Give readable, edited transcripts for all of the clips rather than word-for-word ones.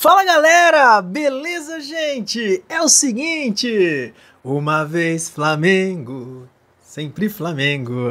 Fala galera, beleza gente? É o seguinte, uma vez Flamengo, sempre Flamengo.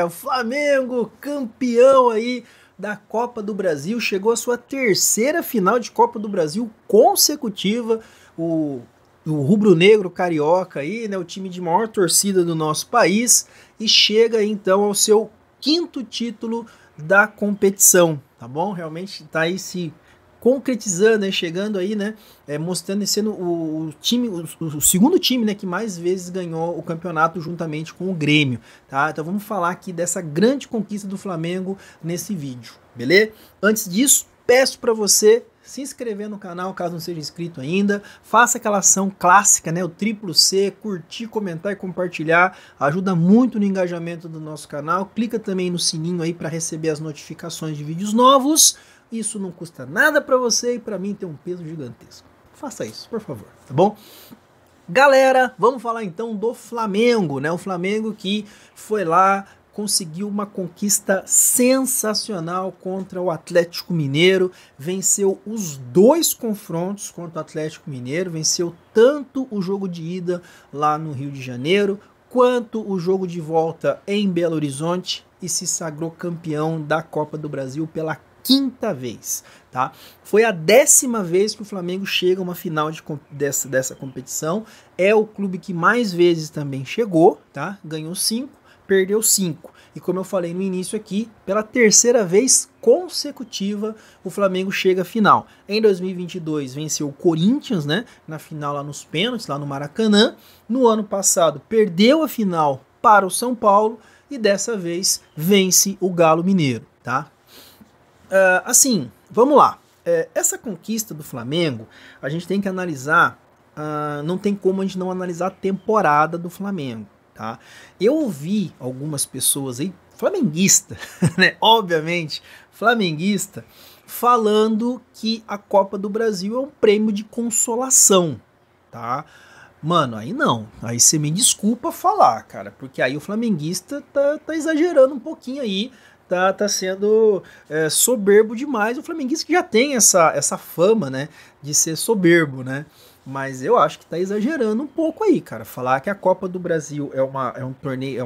O Flamengo campeão aí da Copa do Brasil, chegou à sua terceira final de Copa do Brasil consecutiva. O rubro-negro carioca aí, né, o time de maior torcida do nosso país, e chega então ao seu quinto título da competição, tá bom? Realmente tá aí se concretizando, né, chegando aí, né, mostrando e sendo o time, o segundo time, né, que mais vezes ganhou o campeonato juntamente com o Grêmio, tá? Então vamos falar aqui dessa grande conquista do Flamengo nesse vídeo, beleza? Antes disso, peço para você se inscrever no canal caso não seja inscrito ainda, faça aquela ação clássica, né, o triplo C, curtir, comentar e compartilhar, ajuda muito no engajamento do nosso canal. Clica também no sininho aí para receber as notificações de vídeos novos. Isso não custa nada para você e para mim tem um peso gigantesco. Faça isso, por favor, tá bom? Galera, vamos falar então do Flamengo, né? O Flamengo que foi lá, conseguiu uma conquista sensacional contra o Atlético Mineiro, venceu os dois confrontos contra o Atlético Mineiro, venceu tanto o jogo de ida lá no Rio de Janeiro, quanto o jogo de volta em Belo Horizonte e se sagrou campeão da Copa do Brasil pela quinta vez, tá? Foi a 10ª vez que o Flamengo chega a uma final dessa competição, é o clube que mais vezes também chegou, tá? Ganhou 5, perdeu 5. E como eu falei no início aqui, pela terceira vez consecutiva o Flamengo chega à final. Em 2022 venceu o Corinthians, né, na final lá nos pênaltis, lá no Maracanã. No ano passado perdeu a final para o São Paulo e dessa vez vence o Galo Mineiro, tá? Assim, vamos lá. Essa conquista do Flamengo, a gente tem que analisar, não tem como a gente não analisar a temporada do Flamengo, tá? Eu ouvi algumas pessoas aí, flamenguista, né? Obviamente, flamenguista, falando que a Copa do Brasil é um prêmio de consolação, tá? Mano, aí não. Aí você me desculpa falar, cara, porque aí o flamenguista tá exagerando um pouquinho aí. Tá sendo soberbo demais. O flamenguista que já tem essa fama, né, de ser soberbo, né? Mas eu acho que tá exagerando um pouco aí, cara. Falar que a Copa do Brasil é um torneio,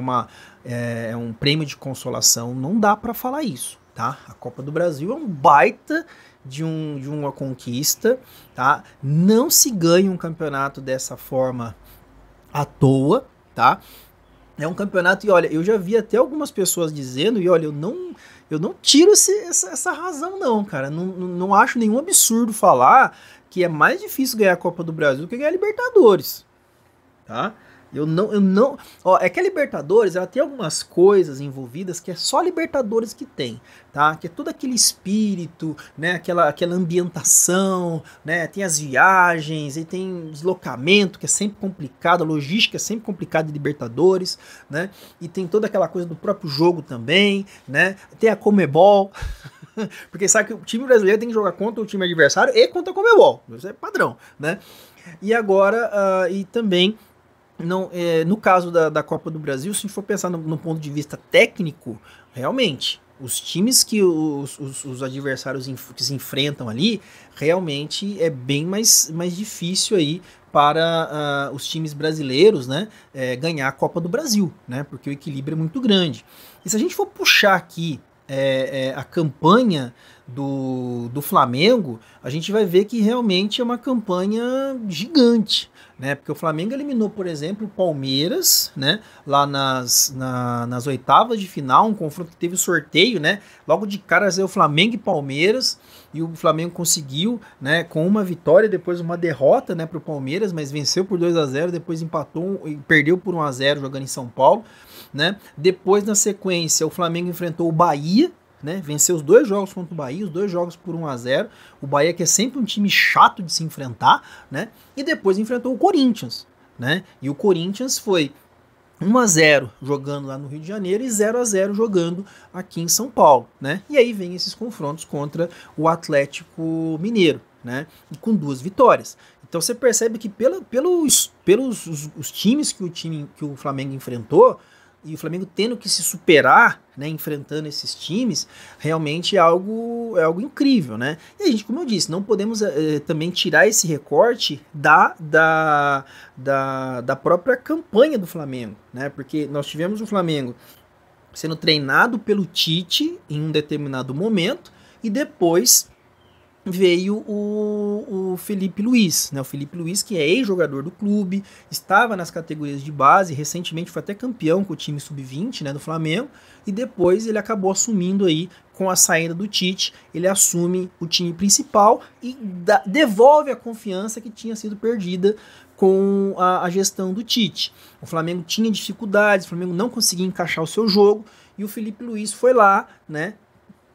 é um prêmio de consolação, não dá para falar isso, tá? A Copa do Brasil é um baita de uma conquista, tá? Não se ganha um campeonato dessa forma à toa, tá? É um campeonato, e olha, eu já vi até algumas pessoas dizendo, e olha, eu não tiro essa razão não, cara. Não acho nenhum absurdo falar que é mais difícil ganhar a Copa do Brasil do que ganhar a Libertadores, tá? Eu não... Ó, é que a Libertadores, ela tem algumas coisas envolvidas que é só a Libertadores que tem, tá? Que é todo aquele espírito, né? Aquela ambientação, né? Tem as viagens, e tem deslocamento, que é sempre complicado, a logística é sempre complicada de Libertadores, né? E tem toda aquela coisa do próprio jogo também, né? Tem a Conmebol... Porque sabe que o time brasileiro tem que jogar contra o time adversário e contra a Conmebol. Isso é padrão, né? E agora, e também... Não, no caso da Copa do Brasil, se a gente for pensar no ponto de vista técnico, realmente, os times que os adversários que se enfrentam ali, realmente é bem mais difícil aí para os times brasileiros, né, ganhar a Copa do Brasil, né, porque o equilíbrio é muito grande. E se a gente for puxar aqui a campanha do Flamengo, a gente vai ver que realmente é uma campanha gigante, né? Porque o Flamengo eliminou, por exemplo, o Palmeiras, né? Lá nas oitavas de final, um confronto que teve sorteio, né? Logo de cara saiu o Flamengo e Palmeiras, e o Flamengo conseguiu, né, com uma vitória, depois uma derrota, né, para o Palmeiras, mas venceu por 2-0, depois empatou e perdeu por 1-0 jogando em São Paulo, né? Depois, na sequência, o Flamengo enfrentou o Bahia, né? Venceu os 2 jogos contra o Bahia, os 2 jogos por 1-0. O Bahia, que é sempre um time chato de se enfrentar, né? E depois enfrentou o Corinthians, né? E o Corinthians foi 1-0 jogando lá no Rio de Janeiro e 0-0 jogando aqui em São Paulo, né? E aí vem esses confrontos contra o Atlético Mineiro, né? E com 2 vitórias. Então você percebe que pelos os times que o Flamengo enfrentou, e o Flamengo tendo que se superar, né, enfrentando esses times, realmente é algo incrível, né? E a gente, como eu disse, não podemos também tirar esse recorte da própria campanha do Flamengo, né? Porque nós tivemos o Flamengo sendo treinado pelo Tite em um determinado momento, e depois veio o Felipe Luiz, né? O Felipe Luiz, que é ex-jogador do clube, estava nas categorias de base, recentemente foi até campeão com o time sub-20, né, do Flamengo, e depois ele acabou assumindo aí, com a saída do Tite, ele assume o time principal e devolve a confiança que tinha sido perdida com a gestão do Tite. O Flamengo tinha dificuldades, o Flamengo não conseguia encaixar o seu jogo, e o Felipe Luiz foi lá, né,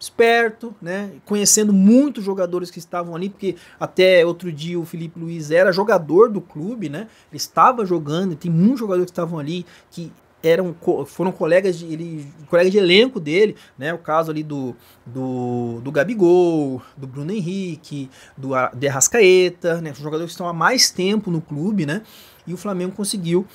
esperto, né, conhecendo muitos jogadores que estavam ali, porque até outro dia o Felipe Luiz era jogador do clube, né, ele estava jogando, tem muitos jogadores que estavam ali que foram colegas de elenco dele, né, o caso ali do Gabigol, do Bruno Henrique, do Arrascaeta, né, são jogadores que estão há mais tempo no clube, né, e o Flamengo conseguiu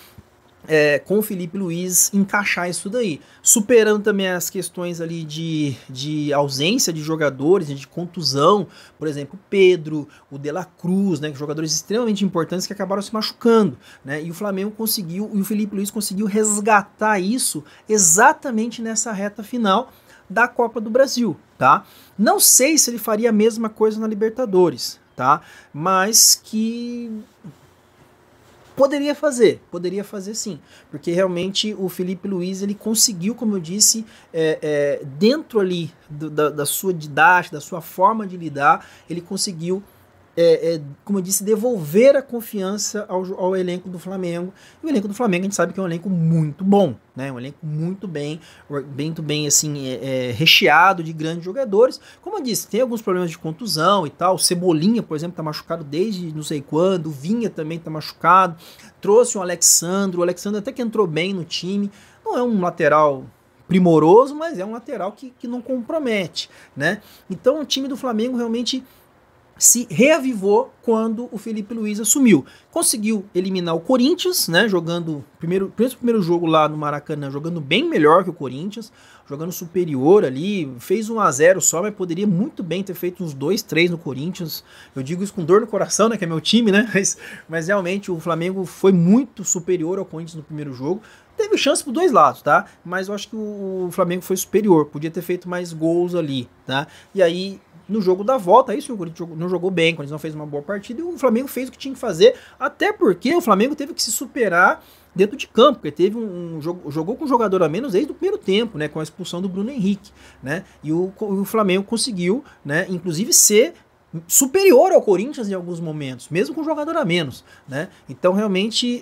com o Felipe Luiz encaixar isso daí, superando também as questões ali de ausência de jogadores, de contusão, por exemplo, o Pedro, o De La Cruz, né, jogadores extremamente importantes que acabaram se machucando, né, e o Flamengo conseguiu, e o Felipe Luiz conseguiu resgatar isso exatamente nessa reta final da Copa do Brasil, tá? Não sei se ele faria a mesma coisa na Libertadores, tá? Mas que poderia fazer sim, porque realmente o Felipe Luiz, ele conseguiu, como eu disse, dentro ali da sua didática, da sua forma de lidar, ele conseguiu, como eu disse, devolver a confiança ao elenco do Flamengo. E o elenco do Flamengo, a gente sabe que é um elenco muito bom, né? Um elenco muito bem assim, recheado de grandes jogadores. Como eu disse, tem alguns problemas de contusão e tal. O Cebolinha, por exemplo, tá machucado desde não sei quando. O Vinha também tá machucado. Trouxe o Alexandre até que entrou bem no time. Não é um lateral primoroso, mas é um lateral que não compromete, né? Então o time do Flamengo realmente se reavivou quando o Felipe Luiz assumiu. Conseguiu eliminar o Corinthians, né, jogando primeiro jogo lá no Maracanã, jogando bem melhor que o Corinthians, jogando superior ali, fez 1-0 só, mas poderia muito bem ter feito uns 2-3 no Corinthians. Eu digo isso com dor no coração, né, que é meu time, né, mas realmente o Flamengo foi muito superior ao Corinthians no primeiro jogo. Teve chance por dois lados, tá? Mas eu acho que o Flamengo foi superior, podia ter feito mais gols ali, tá? E aí, no jogo da volta, isso o Corinthians não jogou bem, o Corinthians não fez uma boa partida, e o Flamengo fez o que tinha que fazer, até porque o Flamengo teve que se superar dentro de campo, porque teve jogou com um jogador a menos desde o primeiro tempo, né, com a expulsão do Bruno Henrique, né, e o Flamengo conseguiu, né, inclusive ser superior ao Corinthians em alguns momentos, mesmo com um jogador a menos, né, então realmente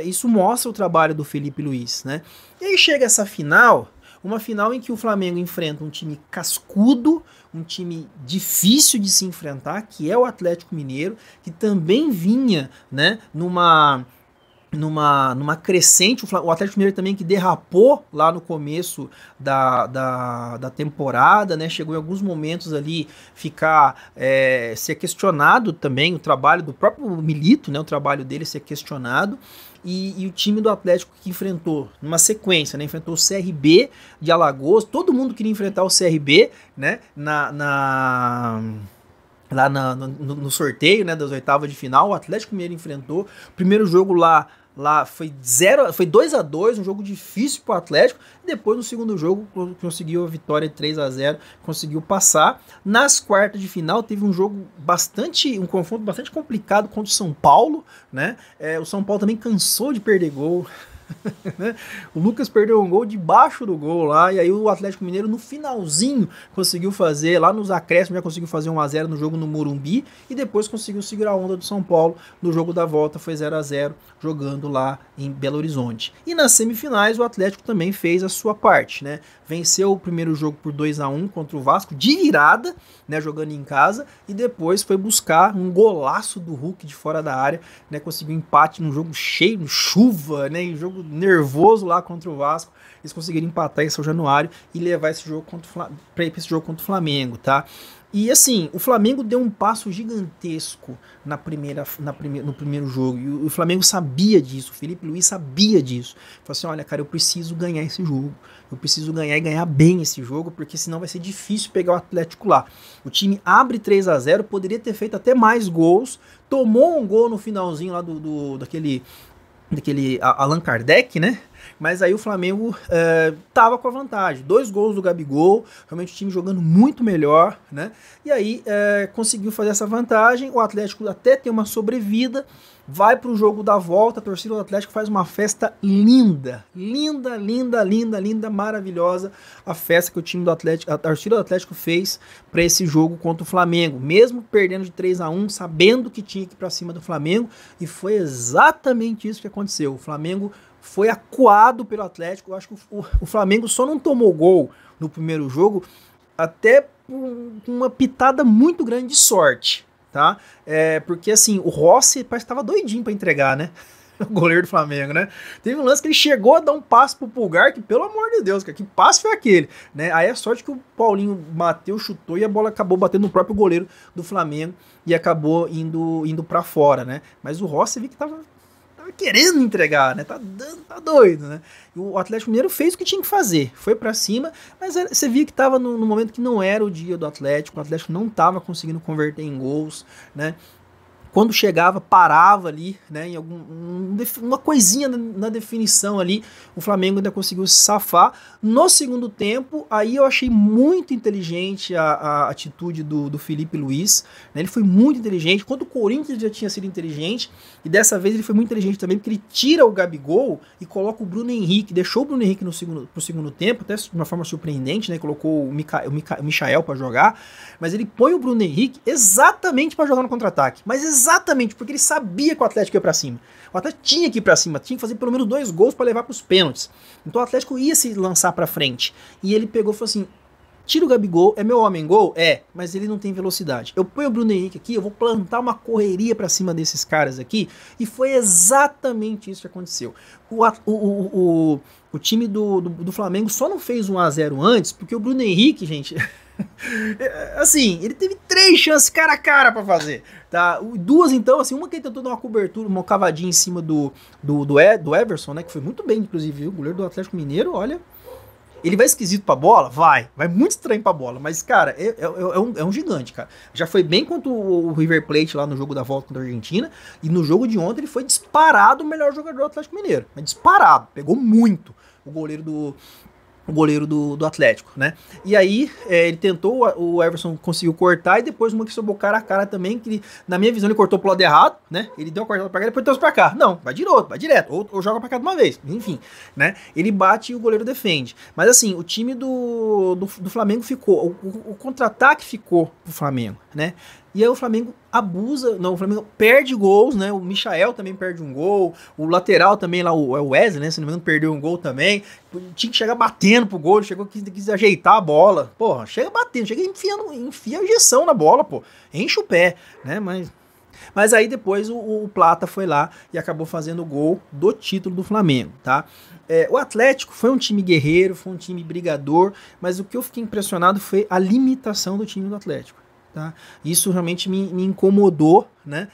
isso mostra o trabalho do Felipe Luiz, né, e aí chega essa final, uma final em que o Flamengo enfrenta um time cascudo, um time difícil de se enfrentar, que é o Atlético Mineiro, que também vinha, né, numa crescente, o Atlético Mineiro também que derrapou lá no começo da temporada, né, chegou em alguns momentos ali ser questionado também, o trabalho do próprio Milito, né, o trabalho dele ser questionado, e o time do Atlético que enfrentou, numa sequência, né, enfrentou o CRB de Alagoas, todo mundo queria enfrentar o CRB, né, lá no sorteio, né, das oitavas de final, o Atlético Mineiro enfrentou, o primeiro jogo lá foi 2-2, um jogo difícil para o Atlético, e depois no segundo jogo conseguiu a vitória de 3-0, conseguiu passar. Nas quartas de final teve um confronto bastante complicado contra o São Paulo, né? O São Paulo também cansou de perder gol. O Lucas perdeu um gol debaixo do gol lá, e aí o Atlético Mineiro no finalzinho conseguiu fazer, lá nos acréscimos já conseguiu fazer 1-0 no jogo no Morumbi, e depois conseguiu segurar a onda do São Paulo no jogo da volta, foi 0-0 jogando lá em Belo Horizonte. E nas semifinais o Atlético também fez a sua parte, né? Venceu o primeiro jogo por 2-1 contra o Vasco de virada, né, jogando em casa, e depois foi buscar um golaço do Hulk de fora da área, né, conseguiu empate num jogo cheio, chuva, né, um jogo nervoso lá contra o Vasco. Eles conseguiram empatar em São Januário e levar esse jogo contra o Flamengo, tá? E assim, o Flamengo deu um passo gigantesco no primeiro jogo. E o Flamengo sabia disso, o Felipe Luiz sabia disso. Falou assim: olha, cara, eu preciso ganhar esse jogo. Eu preciso ganhar e ganhar bem esse jogo, porque senão vai ser difícil pegar o Atlético lá. O time abre 3-0, poderia ter feito até mais gols. Tomou um gol no finalzinho lá daquele Allan Kardec, né? Mas aí o Flamengo tava com a vantagem. 2 gols do Gabigol, realmente o time jogando muito melhor, né? E aí conseguiu fazer essa vantagem. O Atlético até tem uma sobrevida, vai pro jogo da volta. A torcida do Atlético faz uma festa linda, linda, linda, linda, linda, maravilhosa. A festa que o time do Atlético, a torcida do Atlético fez para esse jogo contra o Flamengo, mesmo perdendo de 3-1, sabendo que tinha que ir para cima do Flamengo, e foi exatamente isso que aconteceu. O Flamengo foi acuado pelo Atlético. Eu acho que o Flamengo só não tomou gol no primeiro jogo até com uma pitada muito grande de sorte, tá? Porque assim, o Rossi parece que tava doidinho pra entregar, né? O goleiro do Flamengo, né? Teve um lance que ele chegou a dar um passe pro Pulgar, que pelo amor de Deus, cara, que passe foi aquele, né? Aí é sorte que o Paulinho bateu, chutou e a bola acabou batendo no próprio goleiro do Flamengo e acabou indo para fora, né? Mas o Rossi vi que tava querendo entregar, né? Tá doido, né? E o Atlético Mineiro fez o que tinha que fazer, foi para cima, mas você via que tava no momento que não era o dia do Atlético. O Atlético não tava conseguindo converter em gols, né? Quando chegava, parava ali, né, em uma coisinha na definição ali, o Flamengo ainda conseguiu se safar. No segundo tempo, aí eu achei muito inteligente a atitude do Felipe Luiz, né, ele foi muito inteligente. Quando o Corinthians já tinha sido inteligente, e dessa vez ele foi muito inteligente também, porque ele tira o Gabigol e coloca o Bruno Henrique, deixou o Bruno Henrique pro segundo tempo, até de uma forma surpreendente, né, colocou o Michael para jogar, mas ele põe o Bruno Henrique exatamente para jogar no contra-ataque, mas exatamente porque ele sabia que o Atlético ia pra cima. O Atlético tinha que ir pra cima, tinha que fazer pelo menos 2 gols para levar pros pênaltis. Então o Atlético ia se lançar pra frente. E ele pegou e falou assim: tira o Gabigol, é meu homem-gol? Mas ele não tem velocidade. Eu ponho o Bruno Henrique aqui, eu vou plantar uma correria pra cima desses caras aqui. E foi exatamente isso que aconteceu. O time do Flamengo só não fez 1-0 antes, porque o Bruno Henrique, gente... assim, ele teve 3 chances cara a cara pra fazer, tá? 2 então, assim, uma que ele tentou dar uma cobertura, uma cavadinha em cima do Everson, né, que foi muito bem, inclusive, viu? O goleiro do Atlético Mineiro, olha, ele vai esquisito pra bola? Vai muito estranho pra bola, mas, cara, é um gigante, cara. Já foi bem contra o River Plate lá no jogo da volta contra a Argentina, e no jogo de ontem ele foi disparado o melhor jogador do Atlético Mineiro, disparado, pegou muito o goleiro do Atlético, né? E aí ele tentou, o Everson conseguiu cortar, e depois uma que sobrou cara a cara também, que na minha visão ele cortou pro lado errado, né? Ele deu uma cortada pra cá e depois trouxe pra cá. Não, vai direto, ou joga pra cá de uma vez, enfim, né? Ele bate e o goleiro defende. Mas assim, o time do Flamengo ficou, o contra-ataque ficou pro Flamengo, né? E aí o Flamengo o Flamengo perde gols, né? O Michael também perde um gol, o lateral também lá, o Wesley, né? Se não me engano, perdeu um gol também. Tinha que chegar batendo pro gol, quis ajeitar a bola. Porra, chega batendo, enfia a injeção na bola, pô. Enche o pé, né? Mas aí depois o Plata foi lá e acabou fazendo o gol do título do Flamengo, tá? O Atlético foi um time guerreiro, foi um time brigador, mas o que eu fiquei impressionado foi a limitação do time do Atlético. Tá? Isso realmente me incomodou, né?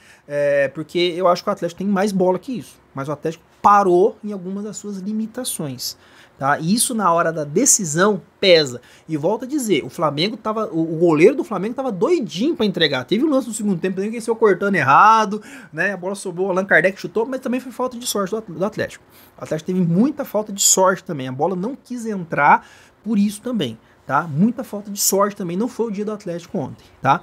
Porque eu acho que o Atlético tem mais bola que isso, mas o Atlético parou em algumas das suas limitações, tá? E isso na hora da decisão pesa. E volto a dizer, o goleiro do Flamengo tava doidinho para entregar. Teve um lance no segundo tempo que ele saiu cortando errado, né? A bola sobrou, o Allan Kardec chutou, mas também foi falta de sorte do Atlético. O Atlético teve muita falta de sorte também. A bola não quis entrar por isso também. Tá? Muita falta de sorte também, não foi o dia do Atlético ontem, tá?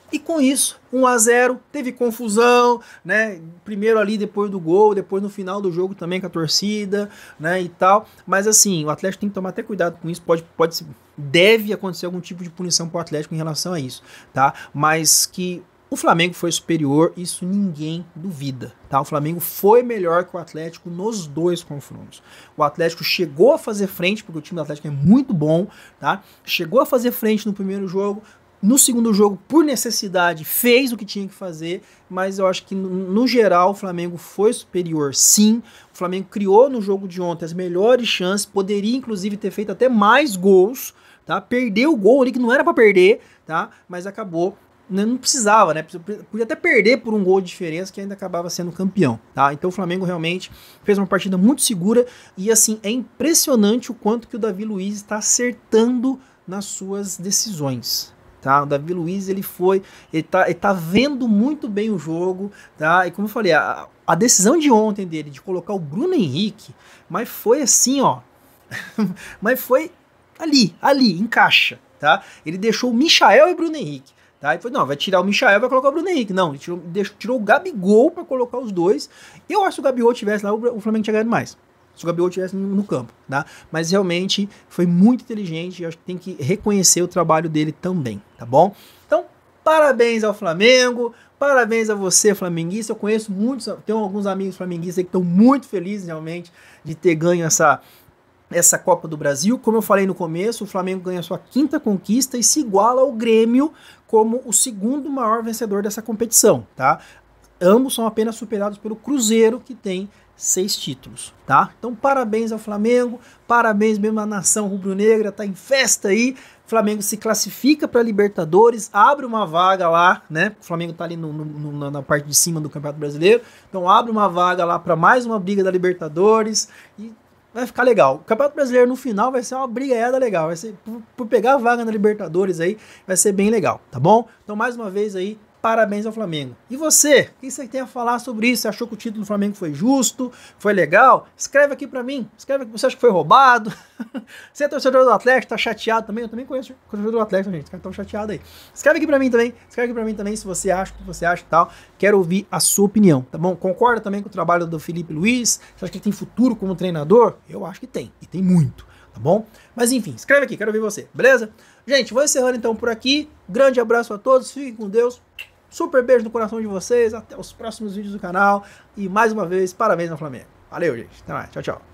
E com isso, 1-0, teve confusão, né? Primeiro ali depois do gol, depois no final do jogo também com a torcida, né, e tal. Mas assim, o Atlético tem que tomar até cuidado com isso, deve acontecer algum tipo de punição pro Atlético em relação a isso, tá? Mas que o Flamengo foi superior, isso ninguém duvida, tá? O Flamengo foi melhor que o Atlético nos 2 confrontos. O Atlético chegou a fazer frente, porque o time do Atlético é muito bom, tá? Chegou a fazer frente no primeiro jogo, no segundo jogo, por necessidade, fez o que tinha que fazer, mas eu acho que no geral o Flamengo foi superior, sim. O Flamengo criou no jogo de ontem as melhores chances, poderia inclusive ter feito até mais gols, tá? Perdeu o gol ali que não era para perder, tá? Mas acabou, não precisava, né? Podia até perder por um gol de diferença que ainda acabava sendo campeão, tá? Então o Flamengo realmente fez uma partida muito segura e assim, é impressionante o quanto que o Davi Luiz está acertando nas suas decisões. Tá? O Davi Luiz ele tá vendo muito bem o jogo, tá? E como eu falei, a decisão de ontem dele de colocar o Bruno Henrique, mas foi assim, ó, mas foi ali, encaixa, tá? Ele deixou o Michael e o Bruno Henrique, tá? E falou, não, vai tirar o Michael e vai colocar o Bruno Henrique. Não, ele tirou o Gabigol para colocar os dois. Eu acho que se o Gabigol tivesse lá, o Flamengo tinha ganhado mais. Se o Gabigol estivesse no campo, tá? Mas realmente foi muito inteligente e acho que tem que reconhecer o trabalho dele também, tá bom? Então, parabéns ao Flamengo, parabéns a você, flamenguista. Eu conheço muitos, tenho alguns amigos flamenguistas que estão muito felizes realmente de ter ganho essa Copa do Brasil. Como eu falei no começo, o Flamengo ganha sua 5ª conquista e se iguala ao Grêmio como o 2º maior vencedor dessa competição, tá? Ambos são apenas superados pelo Cruzeiro, que tem 6 títulos, tá? Então parabéns ao Flamengo, parabéns mesmo à nação rubro-negra, tá em festa aí. O Flamengo se classifica para Libertadores, abre uma vaga lá, né? O Flamengo tá ali na parte de cima do Campeonato Brasileiro, então abre uma vaga lá para mais uma briga da Libertadores e vai ficar legal. O Campeonato Brasileiro no final vai ser uma brigaiada legal, vai ser por pegar a vaga na Libertadores aí, vai ser bem legal, tá bom? Então mais uma vez aí, parabéns ao Flamengo. E você? O que você tem a falar sobre isso? Você achou que o título do Flamengo foi justo? Foi legal? Escreve aqui pra mim. Escreve que você acha que foi roubado. Você é torcedor do Atlético, tá chateado também? Eu também conheço o torcedor do Atlético, gente. Os caras estão chateados aí. Escreve aqui pra mim também. Escreve aqui pra mim também se você acha, o que você acha e tal. Quero ouvir a sua opinião, tá bom? Concorda também com o trabalho do Felipe Luiz? Você acha que ele tem futuro como treinador? Eu acho que tem. E tem muito, tá bom? Mas enfim, escreve aqui, quero ouvir você, beleza? Gente, vou encerrando então por aqui. Grande abraço a todos, fiquem com Deus. Super beijo no coração de vocês, até os próximos vídeos do canal. E mais uma vez, parabéns ao Flamengo. Valeu, gente. Até mais. Tchau, tchau.